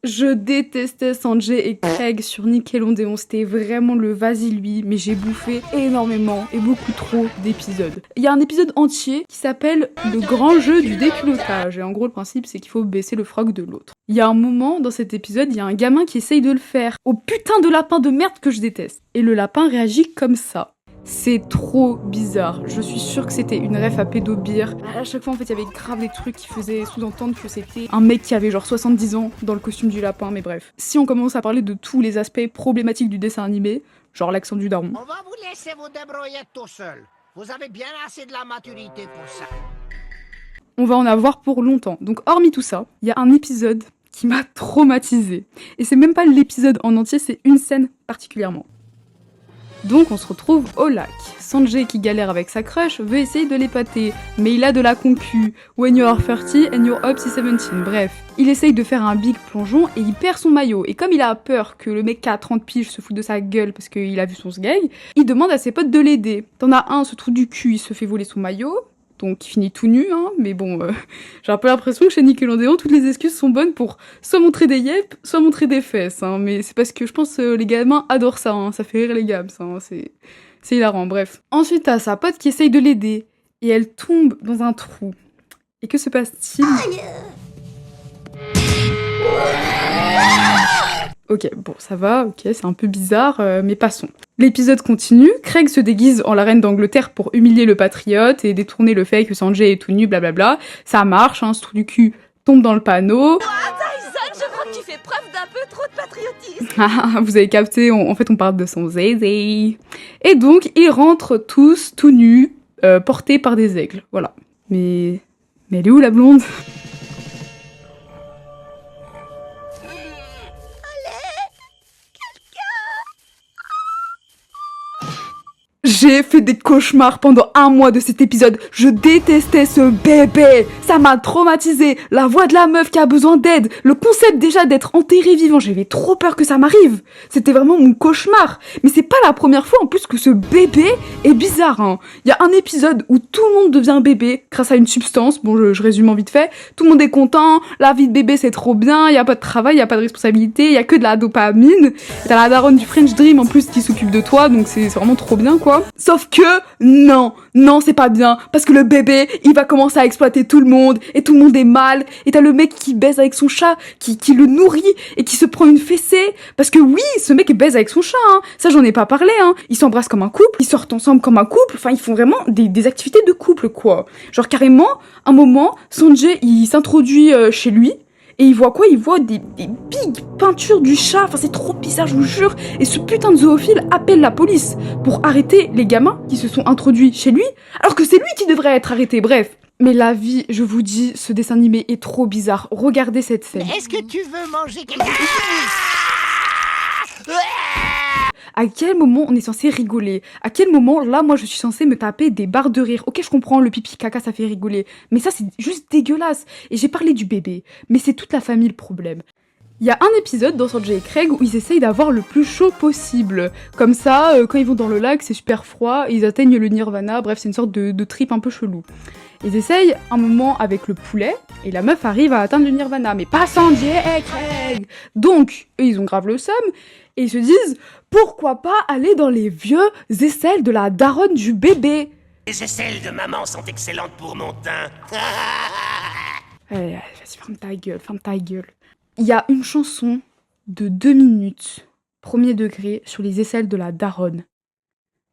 Je détestais Sanjay et Craig sur Nickelodeon, c'était vraiment le vas-y lui, mais j'ai bouffé énormément et beaucoup trop d'épisodes. Il y a un épisode entier qui s'appelle Le grand jeu du déculottage, et en gros le principe c'est qu'il faut baisser le froc de l'autre. Il y a un moment dans cet épisode, il y a un gamin qui essaye de le faire au putain de lapin de merde que je déteste. Et le lapin réagit comme ça. C'est trop bizarre. Je suis sûre que c'était une ref à Pédobir. À chaque fois, en fait, il y avait grave des trucs qui faisaient sous-entendre que c'était un mec qui avait genre 70 ans dans le costume du lapin, mais bref. Si on commence à parler de tous les aspects problématiques du dessin animé, genre l'accent du daron. On va vous laisser vous débrouiller tout seul. Vous avez bien assez de la maturité pour ça. On va en avoir pour longtemps. Donc, hormis tout ça, il y a un épisode qui m'a traumatisée. Et c'est même pas l'épisode en entier, c'est une scène particulièrement. Donc on se retrouve au lac. Sanjay qui galère avec sa crush veut essayer de l'épater, mais il a de la concu. When you're 30 and you're up to 17. Bref, il essaye de faire un big plongeon et il perd son maillot. Et comme il a peur que le mec qui a 30 piges se fout de sa gueule parce qu'il a vu son sgeg, il demande à ses potes de l'aider. T'en as un, ce trou du cul, il se fait voler son maillot. Donc il finit tout nu, hein, mais bon, j'ai un peu l'impression que chez Nickelodeon, toutes les excuses sont bonnes pour soit montrer des yep, soit montrer des fesses, hein, mais c'est parce que je pense les gamins adorent ça, hein, ça fait rire les gams, ça, hein, c'est hilarant, bref. Ensuite, t'as sa pote qui essaye de l'aider, et elle tombe dans un trou. Et que se passe-t-il ? Ok, bon, ça va, ok, c'est un peu bizarre, mais passons. L'épisode continue, Craig se déguise en la reine d'Angleterre pour humilier le patriote et détourner le fait que Sanjay est tout nu, blablabla. Ça marche, hein, ce trou du cul tombe dans le panneau. Tyson, je crois que tu fais preuve d'un peu trop de patriotisme. Vous avez capté, en fait on parle de son zézé. Et donc, ils rentrent tous tout nus, portés par des aigles, voilà. Mais elle est où la blonde ? J'ai fait des cauchemars pendant un mois de cet épisode. Je détestais ce bébé. Ça m'a traumatisé. La voix de la meuf qui a besoin d'aide. Le concept déjà d'être enterré vivant. J'avais trop peur que ça m'arrive. C'était vraiment mon cauchemar. Mais c'est pas la première fois en plus que ce bébé est bizarre, hein. Il y a un épisode où tout le monde devient bébé grâce à une substance. Bon, je résume en vite fait. Tout le monde est content. La vie de bébé c'est trop bien. Il y a pas de travail, il y a pas de responsabilité. Il y a que de la dopamine. T'as la daronne du French Dream en plus qui s'occupe de toi. Donc c'est vraiment trop bien quoi. Sauf que, non, c'est pas bien, parce que le bébé, il va commencer à exploiter tout le monde, et tout le monde est mal, et t'as le mec qui baise avec son chat, qui le nourrit, et qui se prend une fessée, parce que oui, ce mec baise avec son chat, hein, ça j'en ai pas parlé, hein, ils s'embrassent comme un couple, ils sortent ensemble comme un couple, enfin ils font vraiment des activités de couple, quoi. Genre carrément, un moment, Sanjay, il s'introduit chez lui, et il voit quoi ? Il voit des big peintures du chat. Enfin, c'est trop bizarre, je vous jure. Et ce putain de zoophile appelle la police pour arrêter les gamins qui se sont introduits chez lui, alors que c'est lui qui devrait être arrêté. Bref. Mais la vie, je vous dis, ce dessin animé est trop bizarre. Regardez cette scène. Est-ce que tu veux manger quelque chose ? À quel moment on est censé rigoler ? À quel moment, là, moi, je suis censée me taper des barres de rire ? Ok, je comprends, le pipi caca, ça fait rigoler. Mais ça, c'est juste dégueulasse. Et j'ai parlé du bébé. Mais c'est toute la famille le problème. Il y a un épisode dans Sanjay et Craig où ils essayent d'avoir le plus chaud possible. Comme ça, quand ils vont dans le lac, c'est super froid, et ils atteignent le nirvana, bref, c'est une sorte de trip un peu chelou. Ils essayent un moment avec le poulet, et la meuf arrive à atteindre le nirvana, mais pas Sanjay et Craig. Donc, eux, ils ont grave le seum, et ils se disent, pourquoi pas aller dans les vieux aisselles de la daronne du bébé ? Les aisselles de maman sont excellentes pour mon teint. Allez, vas-y, ferme ta gueule. Il y a une chanson de 2 minutes, premier degré, sur les aisselles de la daronne.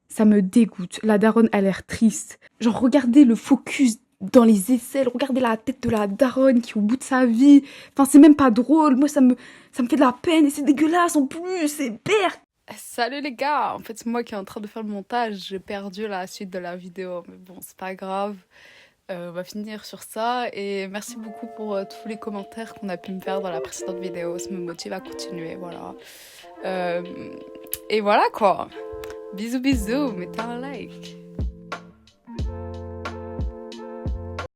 Ça me dégoûte. La daronne a l'air triste. Genre, regardez le focus dans les aisselles, regardez la tête de la daronne qui est au bout de sa vie. Enfin, c'est même pas drôle. Moi, ça me fait de la peine et c'est dégueulasse en plus. C'est berk. Salut les gars. En fait, c'est moi qui est en train de faire le montage. J'ai perdu la suite de la vidéo. Mais bon, c'est pas grave. On va finir sur ça. Et merci beaucoup pour tous les commentaires qu'on a pu me faire dans la précédente vidéo. Ça me motive à continuer. Voilà. Et voilà quoi. Bisous, mettez un like.